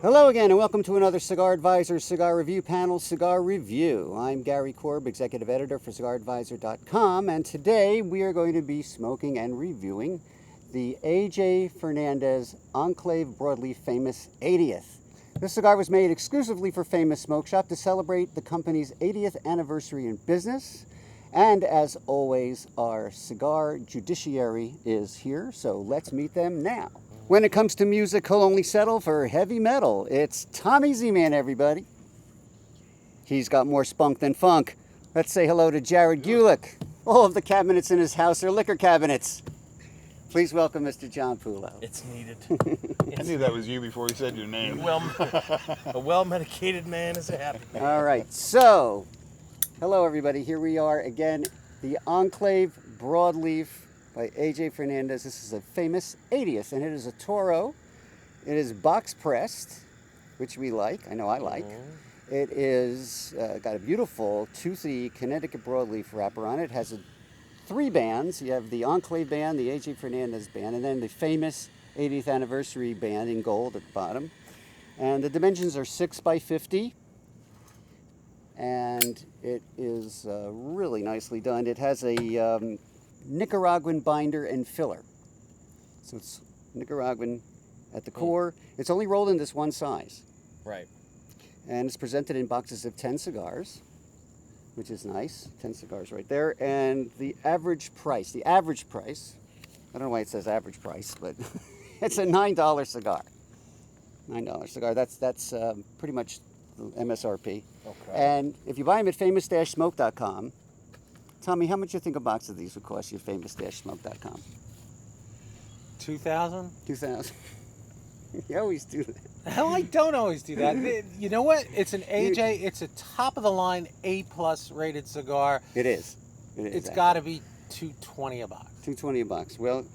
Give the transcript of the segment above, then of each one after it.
Hello again, and welcome to another Cigar Advisor Cigar Review Panel Cigar Review. I'm Gary Korb, Executive Editor for CigarAdvisor.com, and today we are going to be smoking and reviewing the A.J. Fernandez Enclave Broadleaf Famous 80th. This cigar was made exclusively for Famous Smoke Shop to celebrate the company's 80th anniversary in business. And as always, our cigar judiciary is here, so let's meet them now. When it comes to music, he'll only settle for heavy metal. It's Tommy Z-Man, everybody. He's got more spunk than funk. Let's say hello to Jared Gulick. All of the cabinets in his house are liquor cabinets. Please welcome Mr. John Pulo. It's needed. I knew that was you before you said your name. A well-medicated man is a happy man. All right, so hello, everybody. Here we are again, the Enclave Broadleaf by A.J. Fernandez. This is a famous 80th, and it is a Toro. It is box pressed, which we like. I know I like. It is got a beautiful toothy Connecticut broadleaf wrapper on it. It has three bands. You have the Enclave band, the A.J. Fernandez band, and then the famous 80th anniversary band in gold at the bottom. And the dimensions are 6 by 50. And it is really nicely done. It has a Nicaraguan binder and filler. So it's Nicaraguan at the core. It's only rolled in this one size. Right. And it's presented in boxes of 10 cigars, which is nice. 10 cigars right there. And the average price, I don't know why it says average price, but it's a $9 cigar. $9 cigar. That's pretty much the MSRP. Okay. And if you buy them at famous-smoke.com, tell me how much you think a box of these would cost you at famous-smoke.com. 2,000? 2,000. You always do that. Hell, I don't always do that. You know what? It's an AJ. It's a top of the line A+ rated cigar. It is. It's got to be $220 a box. $220 a box. Well,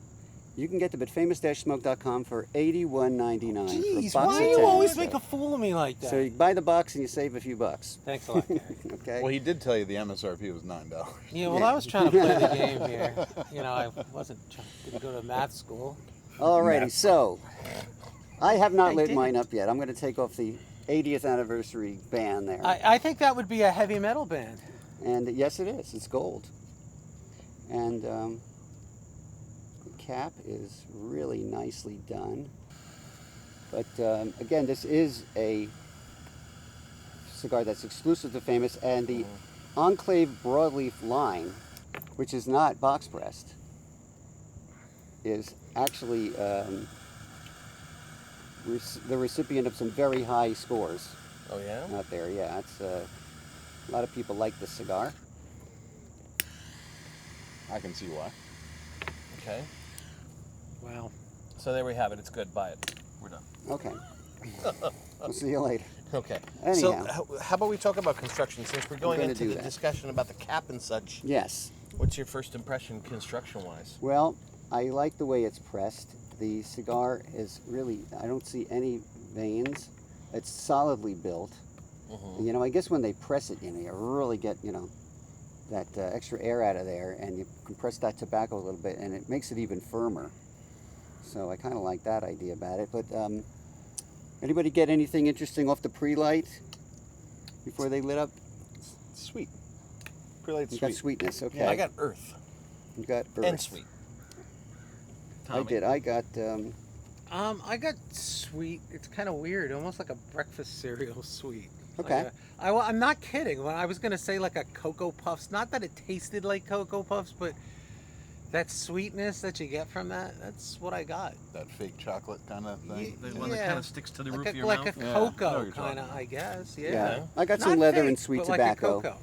you can get them at famous-smoke.com for $81.99. Jeez, for a box why of do you 10. always make a fool of me like that? So you buy the box and you save a few bucks. Thanks a lot, Gary. Okay. Well, he did tell you the MSRP was $9. Yeah, well, I was trying to play the game here. You know, I didn't go to math school. Alrighty, so I have not lit mine up yet. I'm going to take off the 80th anniversary band there. I think that would be a heavy metal band. And yes, it is. It's gold. And the cap is really nicely done. But again, this is a cigar that's exclusive to Famous, and the Enclave Broadleaf line, which is not box pressed, is actually the recipient of some very high scores. Oh, yeah? Out there. Yeah, it's a lot of people like this cigar. I can see why. Okay. Wow. So there we have it. It's good. Buy it. We're done. Okay. We'll see you later. Okay. Anyhow. So how about we talk about construction since we're going gonna into do the that. discussion about the cap and such. Yes. What's your first impression construction-wise? Well, I like the way it's pressed. The cigar is really, I don't see any veins. It's solidly built. You know, I guess when they press it, you know, you really get, you know, that extra air out of there, and you compress that tobacco a little bit, and it makes it even firmer. So I kind of like that idea about it. But anybody get anything interesting off the pre-light before they lit up? Sweet. Pre-light You sweet. got sweetness, okay. Yeah, I got earth You got and earth. sweet. I Tommy. did. I got I got sweet. It's kind of weird, almost like a breakfast cereal sweet. Okay. Like I'm not kidding. When I was gonna say like a Cocoa Puffs, not that it tasted like Cocoa Puffs, but that sweetness that you get from that—that's what I got. That fake chocolate kind of thing. The one that kind of sticks to the roof of your like mouth? a Yeah, I know what cocoa you're kind of, talking I guess. Yeah. yeah. I got Not some leather fake, and sweet but like a tobacco. cocoa.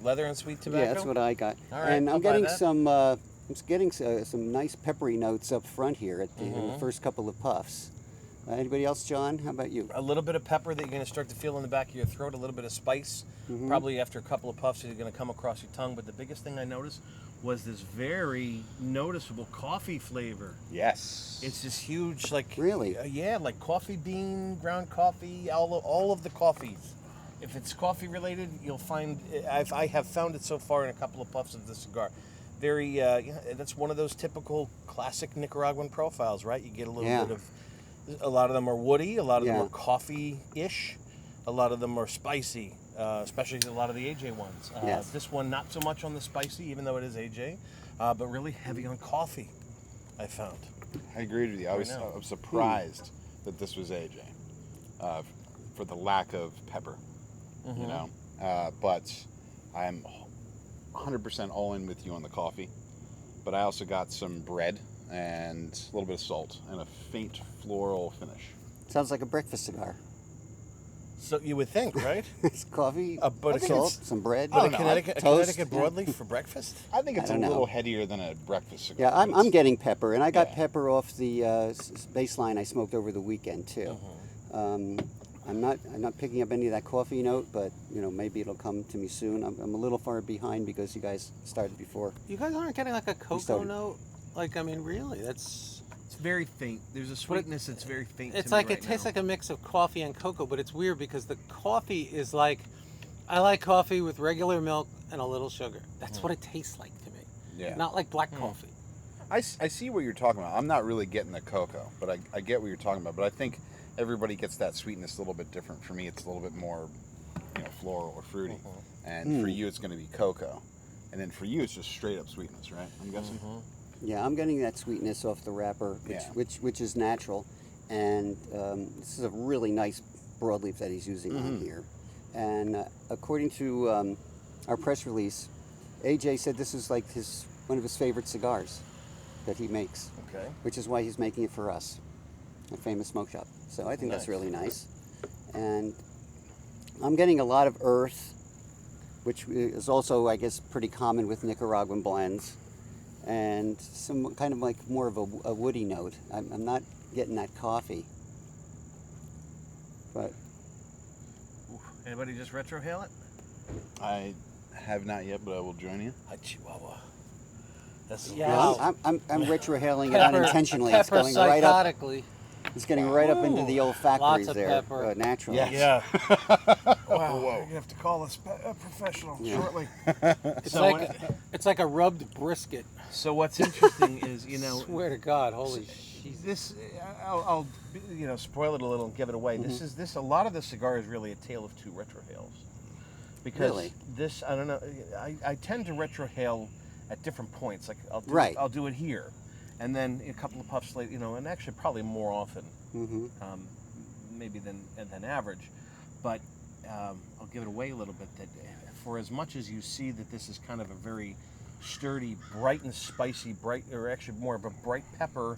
Leather and sweet tobacco? Yeah, that's what I got. All right, and I'll I'm buy getting that. some nice peppery notes up front here at in the first couple of puffs. Anybody else, John? How about you? A little bit of pepper that you're going to start to feel in the back of your throat, a little bit of spice. Probably after a couple of puffs, you're going to come across your tongue. But the biggest thing I noticed was this very noticeable coffee flavor. Yes. It's this huge, like... Really? Yeah, like coffee bean, ground coffee, all of the coffees. If it's coffee related, you'll find... I have found it so far in a couple of puffs of the cigar. Very, that's one of those typical classic Nicaraguan profiles, right? You get a little bit of A lot of them are woody. A lot of them Yeah. are coffee-ish. A lot of them are spicy, especially a lot of the AJ ones. Yes. This one, not so much on the spicy, even though it is AJ, but really heavy on coffee, I found. I agreed with you. I was surprised that this was AJ for the lack of pepper, you know. But I'm 100% all in with you on the coffee. But I also got some bread and a little bit of salt and a faint floral finish. Sounds like a breakfast cigar. So you would think, right? It's coffee, But it's salt, some bread, But a no, Connecticut toast. broadleaf for breakfast? I think it's I a don't know. little headier than a breakfast cigar. Yeah, I'm getting pepper, and I got Yeah. pepper off the baseline I smoked over the weekend too. I'm not picking up any of that coffee note, but you know, maybe it'll come to me soon. I'm a little far behind because you guys started before. You guys aren't getting like a cocoa started. note? Like, I mean, really, that's... It's very faint. There's a sweetness that's very faint. It's to like me it right tastes now. like a mix of coffee and cocoa, but it's weird because the coffee is like, I like coffee with regular milk and a little sugar. That's what it tastes like to me. Yeah. Not like black coffee. I see what you're talking about. I'm not really getting the cocoa, but I get what you're talking about. But I think everybody gets that sweetness a little bit different. For me, it's a little bit more, you know, floral or fruity. And for you, it's going to be cocoa. And then for you, it's just straight up sweetness, right? I'm guessing. Yeah, I'm getting that sweetness off the wrapper, which is natural, and this is a really nice broadleaf that he's using on here. And according to our press release, AJ said this is like one of his favorite cigars that he makes, Okay. which is why he's making it for us, a famous smoke shop. So I think that's Nice. really nice. And I'm getting a lot of earth, which is also, I guess, pretty common with Nicaraguan blends, and some kind of like more of a woody note. I'm not getting that coffee, but Anybody just retrohale it? I have not yet, but I will join you. A Chihuahua. That's Yeah. well, I'm retrohaling it unintentionally. It's Pepper going right up. psychotically. It's getting right up into the olfactories Lots of there, pepper. naturally. Yeah. Yeah. Whoa. You're gonna have to call a professional Yeah. shortly. It's like a rubbed brisket. So what's interesting is, you know, Swear to God, holy shit. this I'll spoil it a little and give it away. This a lot of the cigar is really a tale of two retrohales. Because Really? this, I don't know, I tend to retrohale at different points. Like I'll do it here, and then a couple of puffs later, you know, and actually probably more often, maybe than average. But I'll give it away a little bit. That for as much as you see that this is kind of a very sturdy, bright and spicy, or actually more of a bright pepper,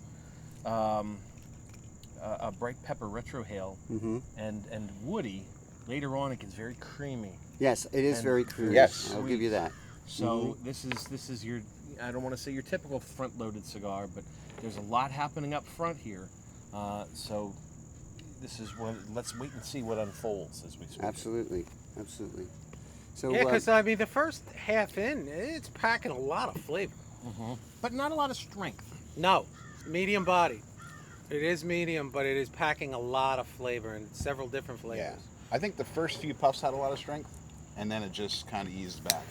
a bright pepper retrohale, and woody. Later on, it gets very creamy. Yes, it is And very creamy. Yes. I'll give you that. So this is your, I don't want to say your typical front-loaded cigar, but there's a lot happening up front here. So this is what, let's wait and see what unfolds as we speak. Absolutely, absolutely. So Yeah, because I mean, the first half in, it's packing a lot of flavor. But not a lot of strength. No, medium body. It is medium, but it is packing a lot of flavor and several different flavors. Yeah. I think the first few puffs had a lot of strength, and then it just kind of eased back,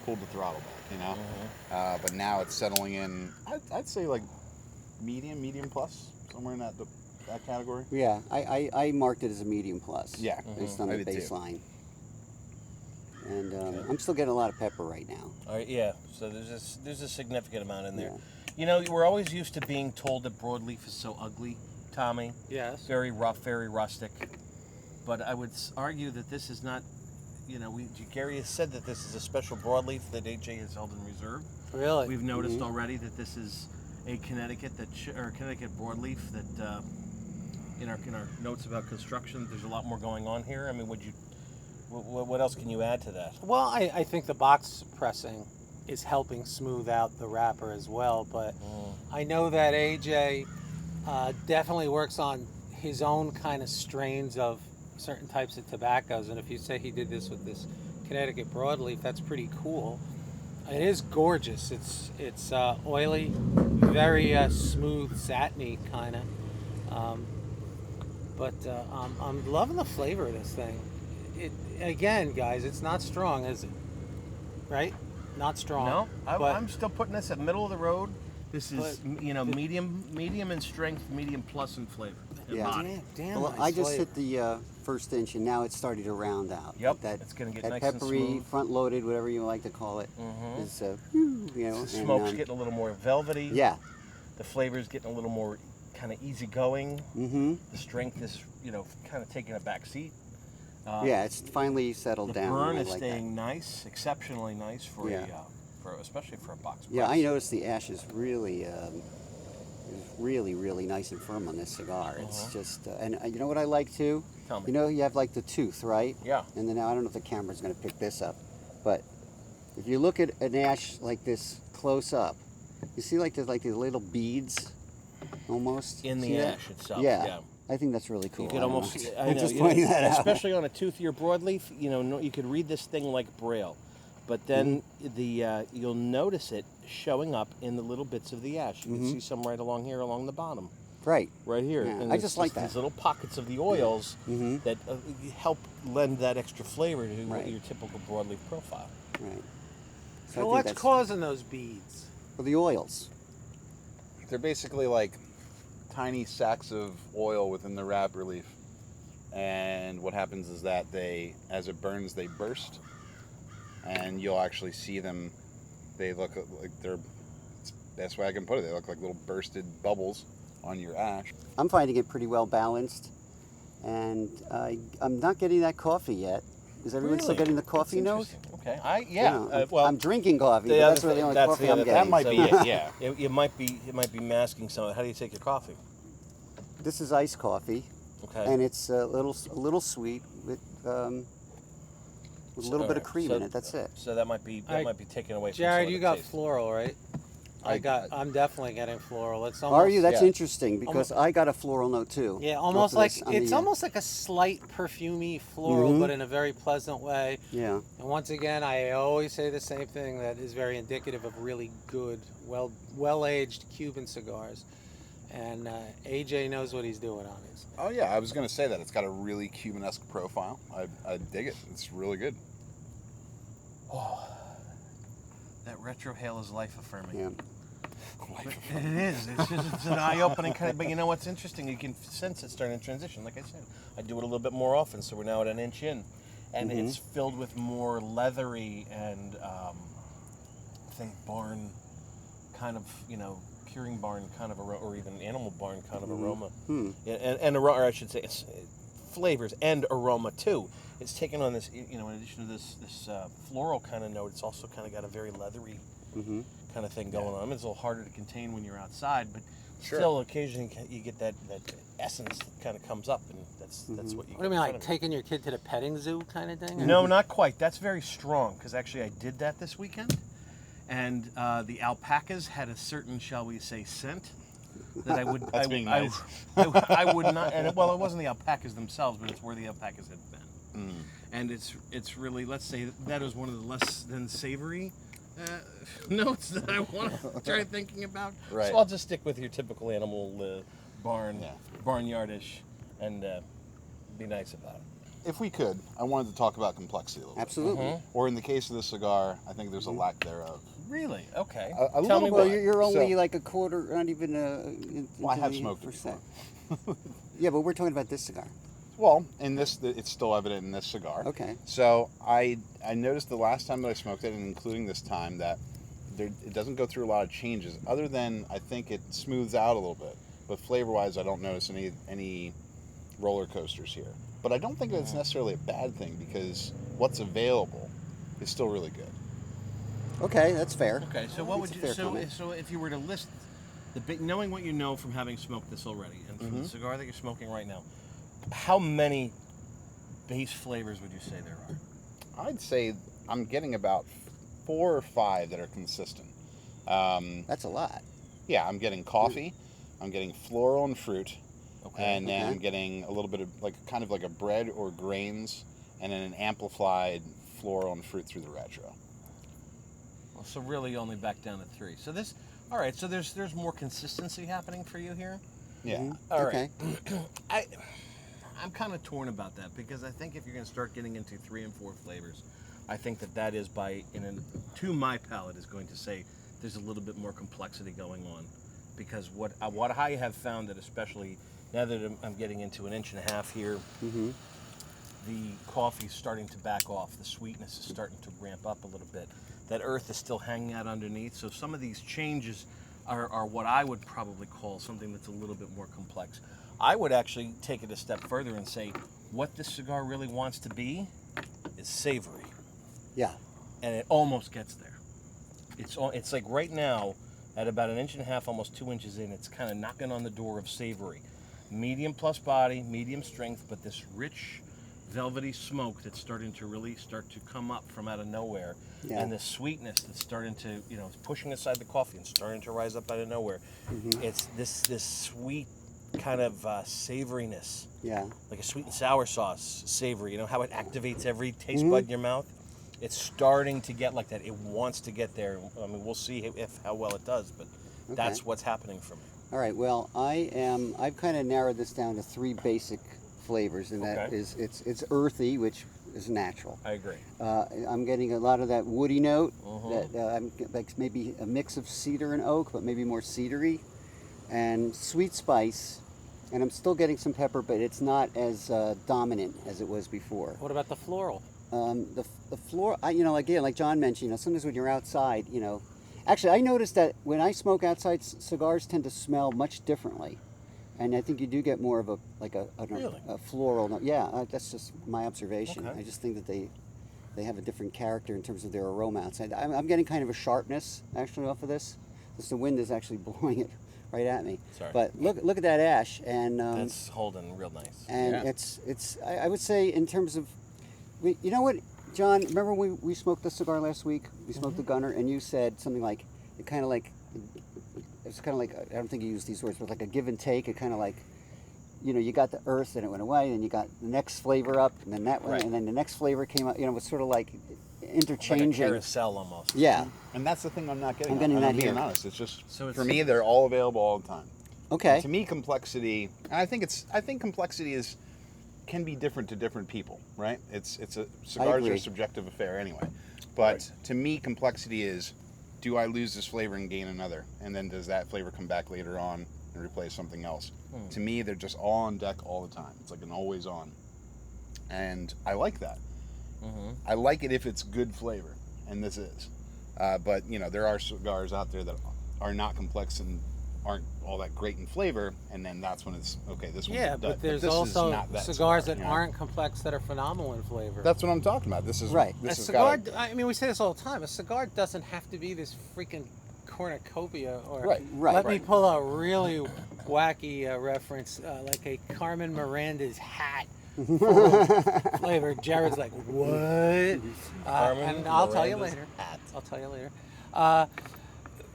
pulled the throttle back, you know. But now it's settling in. I'd say like medium plus, somewhere in that category. yeah, I marked it as a medium plus. Yeah. based on I the did too. baseline. And I'm still getting a lot of pepper right now. All right, yeah. So there's a significant amount in there. Yeah. You know, we're always used to being told that broadleaf is so ugly, Tommy. Yes. Very rough, very rustic. But I would argue that this is not. You know, Gary has said that this is a special broadleaf that AJ has held in reserve. Really? We've noticed already that this is a Connecticut Connecticut broadleaf that in our notes about construction, there's a lot more going on here. I mean, what else can you add to that? Well, I think the box pressing is helping smooth out the wrapper as well, but I know that AJ definitely works on his own kind of strains of certain types of tobaccos, and if you say he did this with this Connecticut broadleaf, that's pretty cool. It is gorgeous. It's oily, very smooth, satiny kind of. But I'm loving the flavor of this thing. Again, guys, it's not strong, is it? Right? Not strong. No, but I'm still putting this at middle of the road This is medium in strength, medium plus in flavor and Yeah. body. Damn Well, nice I just flavor. hit the first inch, and now it's starting to round out. Yep, That, it's gonna get that nice and peppery, smooth. front-loaded, whatever you like to call it, is The smoke's getting a little more velvety. yeah. The flavor's getting a little more kind of easygoing. Mm-hmm. The strength is, kind of taking a back seat. Yeah, it's finally settled The down. burn I is like staying nice, exceptionally nice for especially for a box. that. Yeah, press. I noticed the ash is really, really nice and firm on this cigar. It's just, and you know what I like too? Tell me. You know, you have like the tooth, right? Yeah. And then now I don't know if the camera's going to pick this up, but if you look at an ash like this close up, you see like there's like these little beads, almost In the See that? ash itself. Yeah. Yeah. I think that's really cool. You could I don't almost, know. I I'm know, just pointing that out. especially on a toothier broadleaf. You could read this thing like Braille, but then you'll notice it showing up in the little bits of the ash. You can see some right along here, along the bottom, Right. right here. Yeah, And I it's just like that. These little pockets of the oils that help lend that extra flavor to Right. your typical broadleaf profile. Right. So I So think what's that's causing those beads? for the oils. They're basically like tiny sacks of oil within the wrapper leaf, and what happens is that as it burns, they burst, and you'll actually see them. They look like that's way I can put it. They look like little bursted bubbles on your ash. I'm finding it pretty well balanced, and I'm not getting that coffee yet. Is everyone still Really? getting the coffee That's note? interesting. Okay. I'm drinking coffee, but that's really the only coffee I'm getting. That might be so- it. Yeah. It might be masking some. How do you take your coffee? This is iced coffee, Okay. and it's a little sweet with a little bit of cream in it. That's it. So that might be taken away from Jared, some of you the got taste. floral, right? I'm definitely getting floral. It's almost, Are you? That's yeah. interesting because I got a floral note too. Yeah, off almost of like this on it's the, almost like a slight perfumey floral, but in a very pleasant way. Yeah. And once again, I always say the same thing that is very indicative of really good, well-aged Cuban cigars. And AJ knows what he's doing on his. Oh yeah, I was gonna say that it's got a really Cuban-esque profile. I dig it. It's really good. That retro hail is life affirming. Yeah. It is. It's an eye-opening kind of. But you know what's interesting? You can sense it starting to transition. Like I said, I do it a little bit more often, so we're now at an inch in, and it's filled with more leathery and I think barn kind of curing barn kind of aroma, or even animal barn kind of aroma, and or I should say, it's flavors and aroma too. It's taken on this, in addition to this floral kind of note, it's also kind of got a very leathery kind of thing going on. I mean, it's a little harder to contain when you're outside, but still occasionally you get that essence that kind of comes up, and that's what you. What do you mean, like taking your kid to the petting zoo kind of thing? No, not quite. That's very strong, because actually I did that this weekend, and the alpacas had a certain, shall we say, scent that I would. That's being nice. I would not. And it wasn't the alpacas themselves, but it's where the alpacas had been. And it's really, let's say that was one of the less than savory notes that I want to try thinking about. Right. So I'll just stick with your typical animal barnyardish, and be nice about it. If we could, I wanted to talk about complexity a little Absolutely. bit. Or in the case of the cigar, I think there's a lack thereof. Really? Okay. A Tell little me bit. Well, what. you're only So- like a quarter, not even Well, I have into the smoked it percent. Yeah, but we're talking about this cigar. Well, in this, it's still evident in this cigar. Okay. So I noticed the last time that I smoked it, and including this time, that it doesn't go through a lot of changes. Other than I think it smooths out a little bit, but flavor-wise, I don't notice any roller coasters here. But I don't think that it's necessarily a bad thing, because what's available is still really good. Okay, that's fair. Okay, so what It's would a you? fair comment. So if you were to list knowing what you know from having smoked this already, and from the cigar that you're smoking right now, how many base flavors would you say there are? I'd say I'm getting about 4 or 5 that are consistent. That's a lot. Yeah, I'm getting coffee, I'm getting floral and fruit, Okay. and then Okay. I'm getting a little bit of kind of like a bread or grains, and then an amplified floral and fruit through the retro. Well, so really only back down to 3. So this, all right. So there's more consistency happening for you here. Yeah. All right. Okay. I'm kind of torn about that, because I think if you're going to start getting into 3 and 4 flavors, I think that is to my palate is going to say there's a little bit more complexity going on. Because what I have found that, especially now that I'm getting into 1.5 inches here, the coffee's starting to back off. The sweetness is starting to ramp up a little bit. That earth is still hanging out underneath. So some of these changes are what I would probably call something that's a little bit more complex. I would actually take it a step further and say what this cigar really wants to be is savory. Yeah. And it almost gets there. It's like right now, at about 1.5 inches, almost 2 inches in, it's kind of knocking on the door of savory. Medium plus body, medium strength, but this rich, velvety smoke that's starting to really start to come up from out of nowhere. Yeah. And the sweetness that's starting to, pushing aside the coffee and starting to rise up out of nowhere. It's this sweet kind of savoriness. Yeah. Like a sweet and sour sauce savory. You know how it activates every taste bud in your mouth? It's starting to get like that. It wants to get there. I mean, we'll see how well it does, but that's what's happening for me. All right. Well, I've kind of narrowed this down to 3 basic flavors, and that is it's earthy, which is natural. I agree. I'm getting a lot of that woody note. That like maybe a mix of cedar and oak, but maybe more cedary, and sweet spice. And I'm still getting some pepper, but it's not as dominant as it was before. What about the floral? The floor, again, like John mentioned, sometimes when you're outside, actually I noticed that when I smoke outside, cigars tend to smell much differently, and I think you do get more of a floral note. Yeah, that's just my observation. I just think that they have a different character in terms of their aroma outside. I'm getting kind of a sharpness actually off of this, because the wind is actually blowing it right at me. Sorry. But look at that ash, and that's holding real nice. And it's I would say in terms of, you know what, John, remember we smoked the cigar last week? We smoked the Gunner, and you said something like, it's kind of like, I don't think you used these words, but like a give and take. It kind of like, you got the earth and it went away, and you got the next flavor up, and then that went, and then the next flavor came up. It was sort of like interchanging. Like a carousel almost. Yeah. And that's the thing I'm not getting. I'm getting that I'm being here. honest. It's just, for me, they're all available all the time. Okay. And to me, complexity, and I think complexity can be different to different people, right? Cigars are a subjective affair anyway. But to me, complexity is, do I lose this flavor and gain another? And then does that flavor come back later on and replace something else? To me, they're just all on deck all the time. It's like an always on. And I like that. I like it if it's good flavor, and this is. But, there are cigars out there that are not complex and aren't all that great in flavor, and then that's when it's okay. This one's done. But there's this also is not that cigars cigar, that aren't complex that are phenomenal in flavor. That's what I'm talking about. This is right. This A is cigar. I mean, we say this all the time. A cigar doesn't have to be this freaking cornucopia. Or let me pull a really wacky reference, like a Carmen Miranda's hat. Full of flavor. Jared's like, what? And I'll tell you later. I'll tell you later.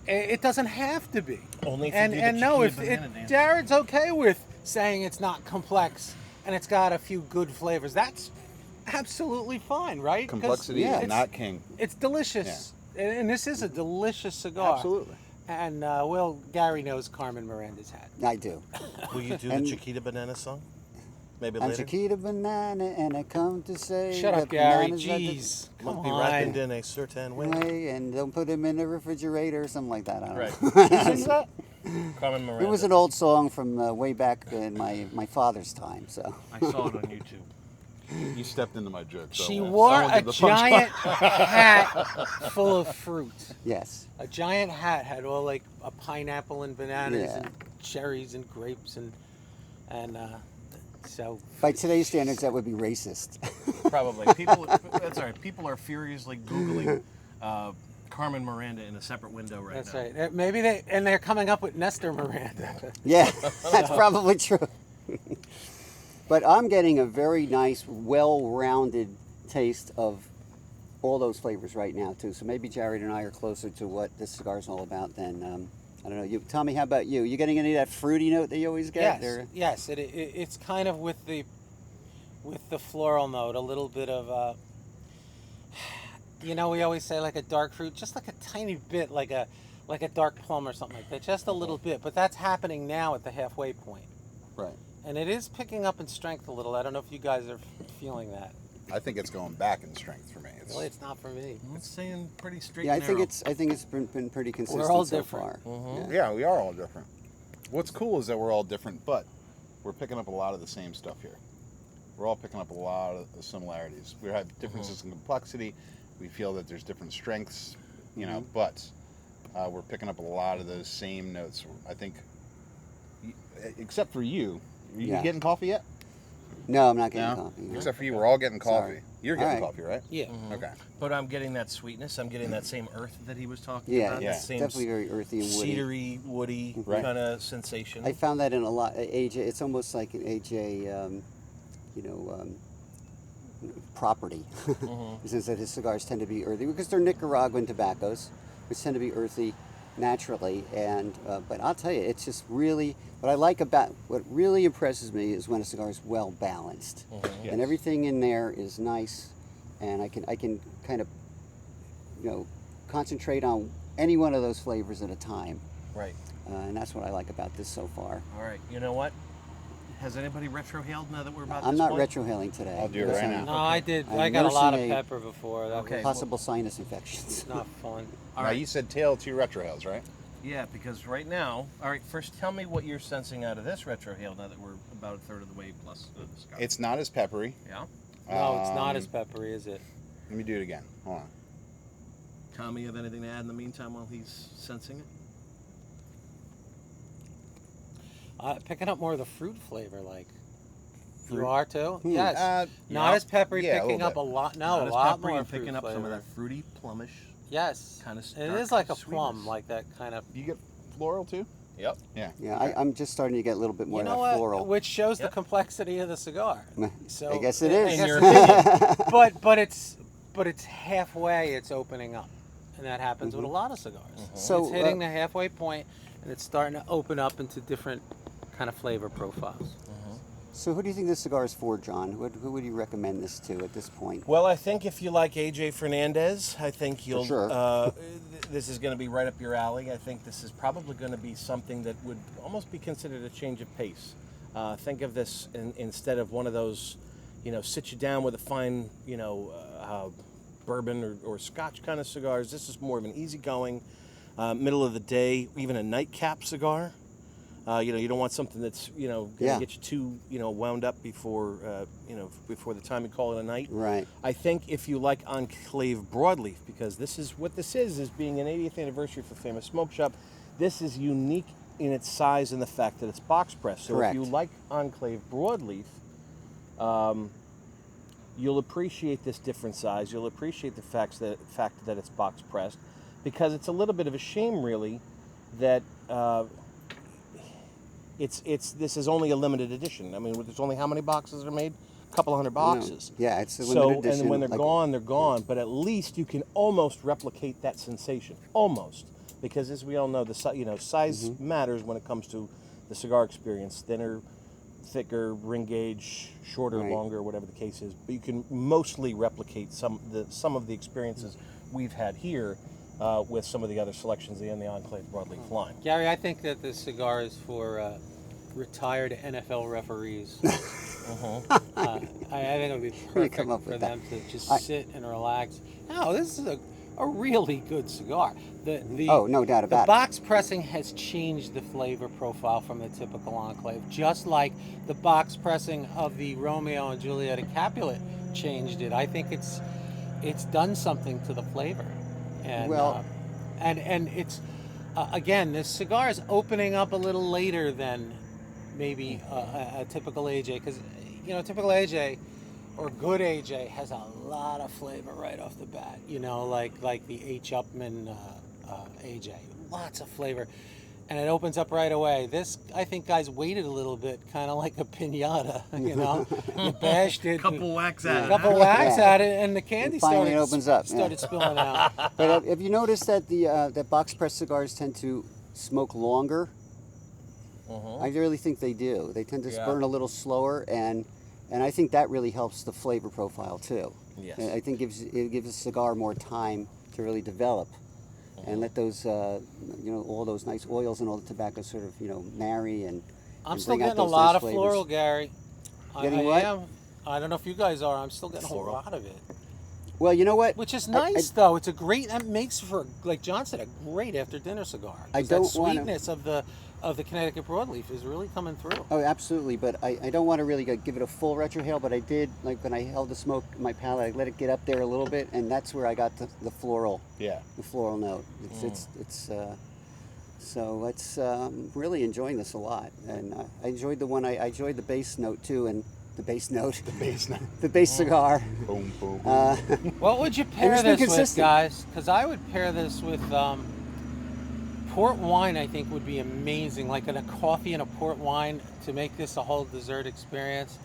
It doesn't have to be. Only if and you do the no, if Chiquita banana dance. Jared's okay with saying it's not complex and it's got a few good flavors, that's absolutely fine, right? Complexity is not king. It's delicious, and this is a delicious cigar. Absolutely. And Gary knows Carmen Miranda's hat. I do. Will you do the Chiquita banana song? Maybe I'm later. Chiquita Banana, and I come to say. Shut up, that Gary. bananas Jeez. Must be ripened in a certain way. and don't put them in the refrigerator or something like that. I don't Right. know. Who sings that? Carmen Miranda. It was an old song from way back in my father's time. So I saw it on YouTube. You stepped into my joke. So She wore a did the giant hat full of fruit. yes. A giant hat had all like a pineapple and bananas Yeah. and cherries and grapes and so. By today's standards, that would be racist. Probably. That's all right. People are furiously Googling Carmen Miranda in a separate window right That's now. right. Maybe they're coming up with Nestor Miranda. Yeah, that's probably true. But I'm getting a very nice, well-rounded taste of all those flavors right now too. So maybe Jared and I are closer to what this cigar is all about than I don't know. You, Tommy, how about you? You getting any of that fruity note that you always get? Yes. It's kind of with the floral note, a little bit of we always say like a dark fruit, just like a tiny bit, like a dark plum or something like that, just a little bit. But that's happening now at the halfway point. Right. And it is picking up in strength a little. I don't know if you guys are feeling that. I think it's going back in strength for me. Really, it's not for me. It's saying pretty straight. Yeah, I and think narrow. it's been pretty consistent We're all so different. far. Yeah, we are all different. What's cool is that we're all different, but we're picking up a lot of the same stuff here. We're all picking up a lot of the similarities. We have differences in complexity. We feel that there's different strengths, you know, but we're picking up a lot of those same notes. I think, except for you. Are you getting coffee yet? No, I'm not getting coffee. No. Except for you, we're all getting coffee. Sorry. You're getting coffee, right? Yeah. Okay. But I'm getting that sweetness. I'm getting that same earth that he was talking Yeah, about. yeah. That same Definitely very earthy and woody. cedary, woody Right. kind of sensation. I found that in a lot. AJ, it's almost like an AJ, property. Since that his cigars tend to be earthy because they're Nicaraguan tobaccos, which tend to be earthy naturally. And but I'll tell you, it's just really what I like about what really impresses me is when a cigar is well balanced, Yes. and everything in there is nice, and I can kind of concentrate on any one of those flavors at a time. Right. And that's what I like about this so far. All right. You know what? Has anybody retrohaled now that we're about I'm this not point? retrohaling today. I'll do it right Listen, now. No, I did. I'm I got a lot of nursing a pepper before. That Okay. was Possible sinus infections. not fun. All Now, right. you said tail 2 retrohales, right? Yeah, because right now, all right, first tell me what you're sensing out of this retrohale now that we're about a third of the way plus the cigar. It's not as peppery. Yeah. No, it's not as peppery, is it? Let me do it again. Hold on. Tommy, you have anything to add in the meantime while he's sensing it? Picking up more of the fruit flavor, like. Fruit? You are too? Yes. Not yeah. as peppery, Yeah, a picking little up bit. a lot. No, Not a as lot peppery more and fruit picking up flavor. some of that fruity, plumish Yes. kind of. It is like a plum, like that kind of. You get floral too? Yep. Yeah. Yeah, I'm just starting to get a little bit more You of know that what? floral. Which shows the Yep. complexity of the cigar. So I guess it is. In your but it's halfway. It's opening up, and that happens with a lot of cigars. So, it's hitting the halfway point, and it's starting to open up into different kind of flavor profiles. So who do you think this cigar is for, John? Who would you recommend this to at this point? Well, I think if you like AJ Fernandez, I think you'll. sure. This is going to be right up your alley. I think this is probably going to be something that would almost be considered a change of pace. Think of this instead of one of those, sit you down with a fine, bourbon or Scotch kind of cigars. This is more of an easygoing, middle of the day, even a nightcap cigar. You don't want something that's going to get you too wound up before before the time you call it a night. Right. I think if you like Enclave Broadleaf, because this is what this is being an 80th anniversary for Famous Smoke Shop. This is unique in its size and the fact that it's box pressed. So Correct. if you like Enclave Broadleaf, you'll appreciate this different size. You'll appreciate the fact that it's box pressed, because it's a little bit of a shame, really, that. This is only a limited edition. I mean, there's only how many boxes are made? A couple hundred boxes. Yeah, it's a limited edition. And when they're gone, they're gone. But at least you can almost replicate that sensation, almost, because as we all know, size matters when it comes to the cigar experience. Thinner, thicker, ring gauge, shorter, longer, whatever the case is. But you can mostly replicate some of the experiences we've had here. With some of the other selections in the Enclave Broadleaf line. Gary, I think that this cigar is for retired NFL referees. I think it would be perfect come up for with them to just sit and relax. No, this is a really good cigar. No doubt about it. The box pressing has changed the flavor profile from the typical Enclave, just like the box pressing of the Romeo and Juliet Capulet changed it. I think it's done something to the flavor. And, and it's again, this cigar is opening up a little later than maybe a typical AJ, because typical AJ or good AJ has a lot of flavor right off the bat. Like the H. Upman AJ, lots of flavor, and it opens up right away. This, I think, guys waited a little bit, kind of like a piñata. You bashed it, Couple whacks at it. couple whacks at it, and the candy And finally started it opens up, started spilling out. But have you noticed that that box press cigars tend to smoke longer? I really think they do. They tend to burn a little slower, and I think that really helps the flavor profile too. Yes. I think it gives a cigar more time to really develop, and let those all those nice oils and all the tobacco sort of marry and. I'm and still bring out getting a those lot nice of flavors. floral, Gary. Getting I what? am. I don't know if you guys are. I'm still getting a whole Floral. lot of it. Well, you know what? Which is nice, though. It's a great. That makes for, like John said, a great after dinner cigar. I 'Cause don't that sweetness of the Connecticut Broadleaf is really coming through. Oh, absolutely. But I don't want to really give it a full retrohale. But I did, like when I held the smoke in my palate, I let it get up there a little bit, and that's where I got the floral. Yeah. The floral note. So it's really enjoying this a lot, and I enjoyed the one. I enjoyed the bass note too, and the bass note. The bass note. The bass cigar. Boom, boom, boom. What would you pair it's been this with, consistent. guys? Because I would pair this with port wine. I think would be amazing, like in a coffee and a port wine to make this a whole dessert experience.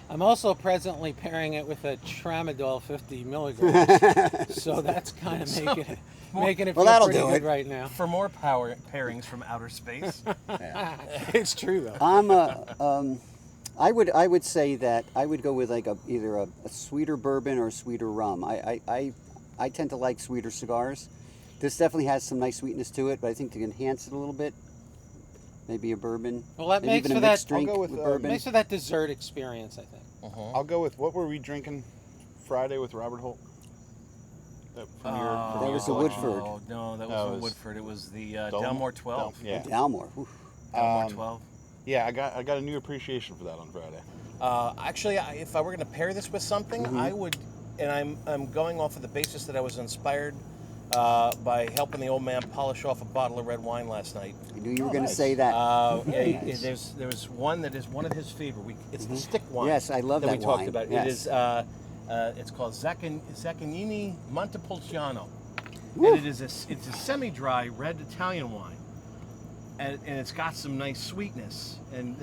I'm also presently pairing it with a Tramadol 50 milligrams, so that's kind of making it Well, feel that'll pretty do good it. right now. For more power pairings from outer space. It's true though. I would say that I would go with like either a sweeter bourbon or a sweeter rum. I tend to like sweeter cigars. This definitely has some nice sweetness to it, but I think to enhance it a little bit, maybe a bourbon. Well, that maybe makes even for a that. mixed drink I'll go with, bourbon. Makes for that dessert experience, I think. I'll go with, what were we drinking Friday with Robert Holt? From That your was the collection? Woodford. Oh, no, that No, wasn't it was Woodford. It was the Dal- Dalmore 12. Yeah. Dalmore. Oof. Dalmore Um, 12. Yeah, I got a new appreciation for that on Friday. Actually, if I were going to pair this with something, I would, and I'm going off of the basis that I was inspired by helping the old man polish off a bottle of red wine last night. I knew you were going to nice. say that. Yeah, Nice. there's one that is one of his favorite. It's the stick wine. Yes, I love that that we talked wine. about. Yes. It is. It's called Zaccagnini Montepulciano, Woo. and it's a semi-dry red Italian wine, and it's got some nice sweetness. And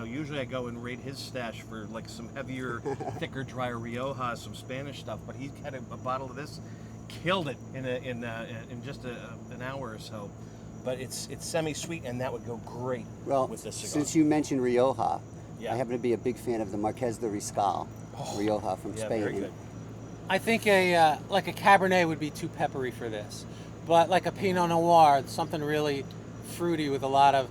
usually I go and raid his stash for like some heavier, thicker, drier Rioja, some Spanish stuff. But he had a bottle of this, killed it in just an hour or so. But it's semi-sweet, and that would go great with this cigar. Since you mentioned Rioja, Yeah. I happen to be a big fan of the Marqués de Riscal, Rioja from yeah, Spain. very good. I think a Cabernet would be too peppery for this, but like a Pinot Noir, something really fruity with a lot of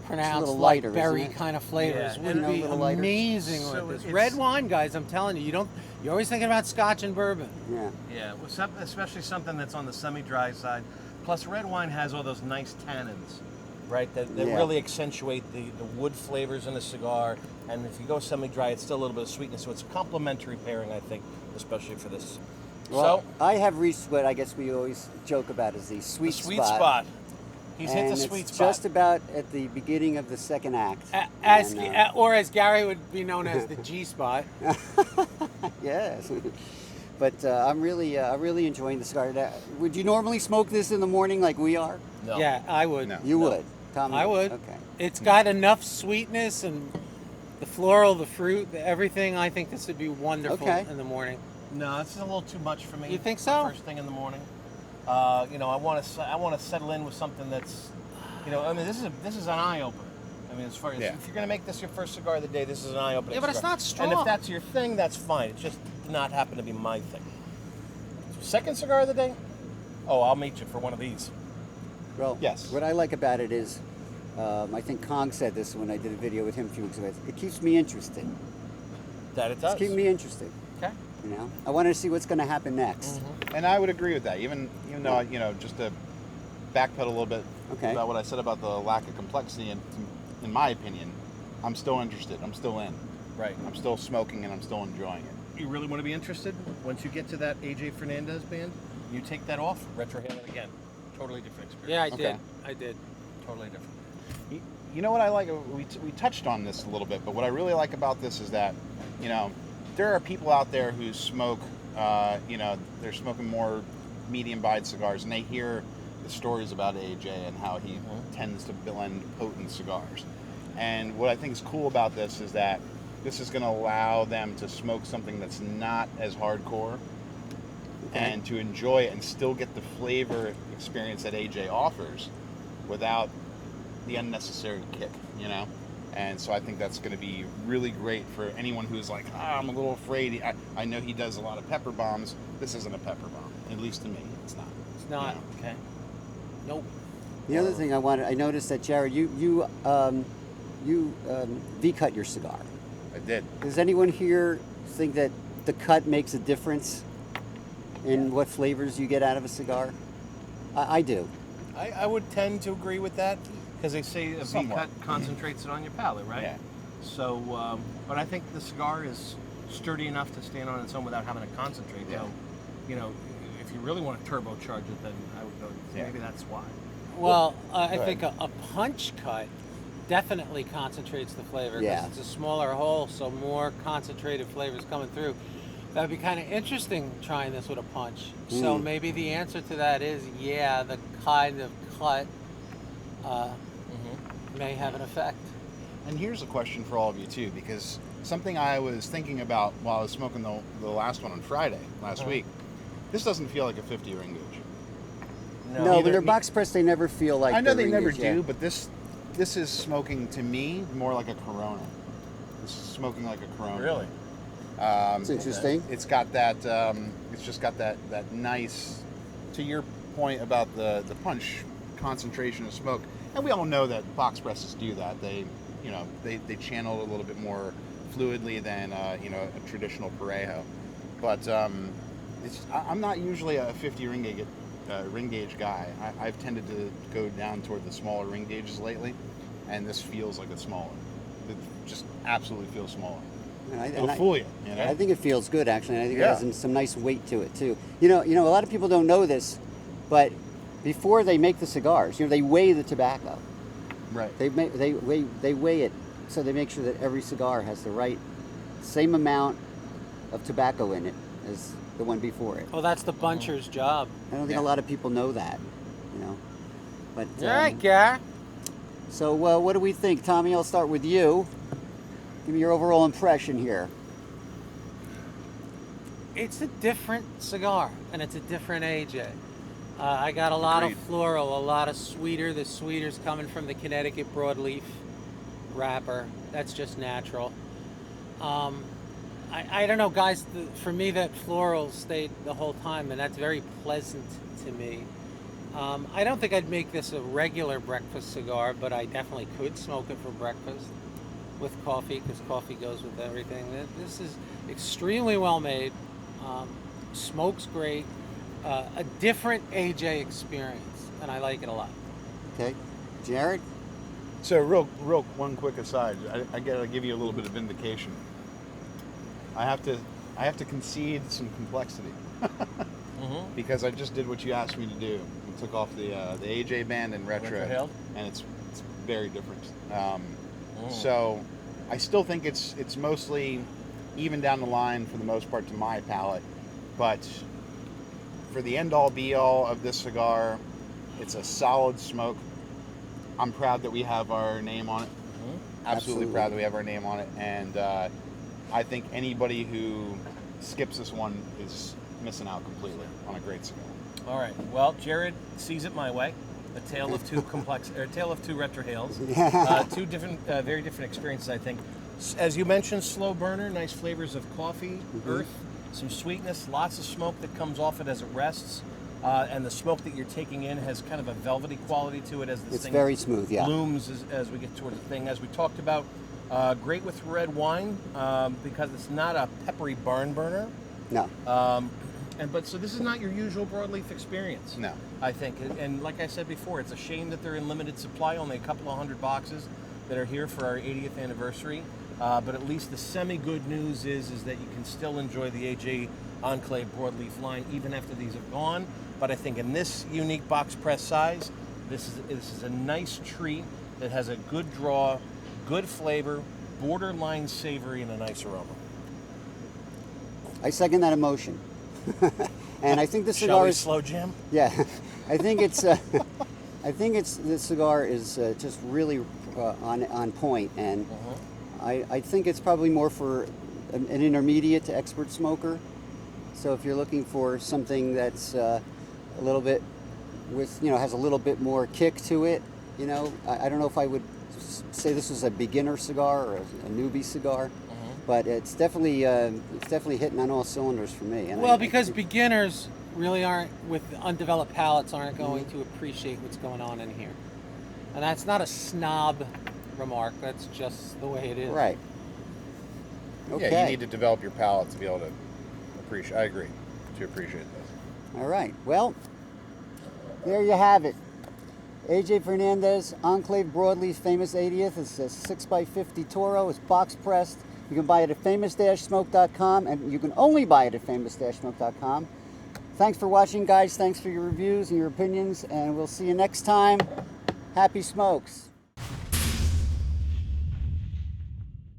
pronounced little like lighter, berry isn't it? kind of flavors Yeah, would and a be little lighter. amazing So with this. it's- Red wine, guys, I'm telling you, you're always thinking about Scotch and bourbon. Yeah. Yeah, well, especially something that's on the semi-dry side. Plus, red wine has all those nice tannins, right? That Yeah. really accentuate the wood flavors in the cigar. And if you go semi-dry, it's still a little bit of sweetness. So it's a complementary pairing, I think, especially for this. Well, I have reached what I guess we always joke about as the sweet the sweet spot. He's hit and the it's sweet spot. just about at the beginning of the second act. Or as Gary would be known as the G spot. Yes. But I'm really enjoying the cigar. Would you normally smoke this in the morning like we are? No. Yeah, I would. No. You would. Tom, I would. Okay. It's got enough sweetness and the floral, the fruit, everything. I think this would be wonderful Okay. in the morning. No, it's a little too much for me. You think for so? First thing in the morning. I want to settle in with something that's, this is an eye opener. I mean, as far as if you're going to make this your first cigar of the day, this is an eye opener. Yeah, but it's not strong. And if that's your thing, that's fine. It's just not happen to be my thing. Second cigar of the day? Oh, I'll meet you for one of these. Well, Yes. what I like about it is, I think Kong said this when I did a video with him a few weeks ago. It keeps me interested. That it does. It's keeping me interested. Okay. I want to see what's going to happen next. And I would agree with that, even though, just to backpedal a little bit Okay. about what I said about the lack of complexity, and in my opinion, I'm still interested. I'm still in. Right. I'm still smoking, and I'm still enjoying it. You really want to be interested? Once you get to that AJ Fernandez band, you take that off, retrohale it again. Totally different experience. Yeah, I Okay. did. I did. Totally different. You know what I like? We touched on this a little bit, but what I really like about this is that, there are people out there who smoke, they're smoking more medium-bodied cigars, and they hear the stories about AJ and how he tends to blend potent cigars. And what I think is cool about this is that this is going to allow them to smoke something that's not as hardcore and to enjoy it and still get the flavor experience that AJ offers without the unnecessary kick, And so I think that's going to be really great for anyone who's like, I'm a little afraid. I know he does a lot of pepper bombs. This isn't a pepper bomb, at least to me. It's not. It's not. Okay. Nope. The other thing I noticed that Jared, you V-cut your cigar. I did. Does anyone here think that the cut makes a difference in what flavors you get out of a cigar? I do. I would tend to agree with that because they say a V Somewhat. cut concentrates it on your palate, right? Yeah. So, but I think the cigar is sturdy enough to stand on its own without having to concentrate. Yeah. So, you know, if you really want to turbocharge it, then I would go. Yeah. Maybe that's why. Well, I Go think a punch cut definitely concentrates the flavor because Yeah. it's a smaller hole, so more concentrated flavors coming through. That'd be kind of interesting trying this with a punch. So maybe the answer to that is, yeah, the kind of cut may have an effect. And here's a question for all of you too, because something I was thinking about while I was smoking the last one on Friday last week. This doesn't feel like a 50 ring gauge. No, Neither- when they're box pressed, they never feel like. I know the they never ring gauge, do, but this is smoking to me more like a Corona. This is smoking like a Corona. Really? It's interesting. It's got that. It's just got that nice. To your point about the punch concentration of smoke, and we all know that box presses do that. They channel it a little bit more fluidly than a traditional Parejo. But I'm not usually a 50 ring gauge guy. I've tended to go down toward the smaller ring gauges lately, and this feels like it's smaller. It just absolutely feels smaller. It'll fool you. I think it feels good actually, and I think Yeah. it has some nice weight to it too. You know, a lot of people don't know this, but before they make the cigars, they weigh the tobacco. Right. They weigh it, so they make sure that every cigar has the same amount of tobacco in it as the one before it. Well, that's the buncher's job. I don't think a lot of people know that, But All right, Gar. so what do we think, Tommy? I'll start with you. Give me your overall impression here. It's a different cigar, and it's a different AJ. I got a lot of Agreed. floral, a lot of sweeter. The sweeter's coming from the Connecticut Broadleaf wrapper. That's just natural. I don't know, guys. For me, that floral stayed the whole time, and that's very pleasant to me. I don't think I'd make this a regular breakfast cigar, but I definitely could smoke it for breakfast with coffee, because coffee goes with everything. This is extremely well made. Smoke's great. A different AJ experience, and I like it a lot. Okay, Jared. So real one quick aside. I gotta give you a little bit of vindication. I have to concede some complexity because I just did what you asked me to do. We took off the AJ band and retro, and it's very different. So I still think it's mostly even down the line for the most part to my palate, but for the end-all be-all of this cigar, it's a solid smoke. I'm proud that we have our name on it. Absolutely proud that we have our name on it, and I think anybody who skips this one is missing out completely on a great cigar. All right. Well, Jared sees it my way. A tale of two tale of two retrohales. Two different, very different experiences, I think. As you mentioned, slow burner, nice flavors of coffee, earth, some sweetness, lots of smoke that comes off it as it rests, and the smoke that you're taking in has kind of a velvety quality to it as this It's thing very smooth, yeah. blooms as we get towards the thing. As we talked about, great with red wine because it's not a peppery barn burner. No. So this is not your usual broadleaf experience. No. I think, and like I said before, it's a shame that they're in limited supply, only a couple of hundred boxes that are here for our 80th anniversary. But at least the semi-good news is that you can still enjoy the AJ Enclave Broadleaf line even after these have gone. But I think in this unique box press size, this is a nice treat that has a good draw, good flavor, borderline savory, and a nice aroma. I second that emotion. And I think the Shall cigar we is slow jam? Yeah, I think it's. The cigar is just really on point, and I think it's probably more for an intermediate to expert smoker. So if you're looking for something that's a little bit has a little bit more kick to it, I don't know if I would say this is a beginner cigar or a newbie cigar. But it's definitely hitting on all cylinders for me. And Because beginners really with undeveloped palates aren't going to appreciate what's going on in here. And that's not a snob remark, that's just the way it is. Right. Okay. Yeah, you need to develop your palate to be able to appreciate. I agree, to appreciate this. All right. Well, there you have it. AJ Fernandez Enclave Broadleaf Famous 80th. It's a 6x50 Toro. It's box pressed. You can buy it at famous-smoke.com, and you can only buy it at famous-smoke.com. Thanks for watching, guys. Thanks for your reviews and your opinions, and we'll see you next time. Happy smokes.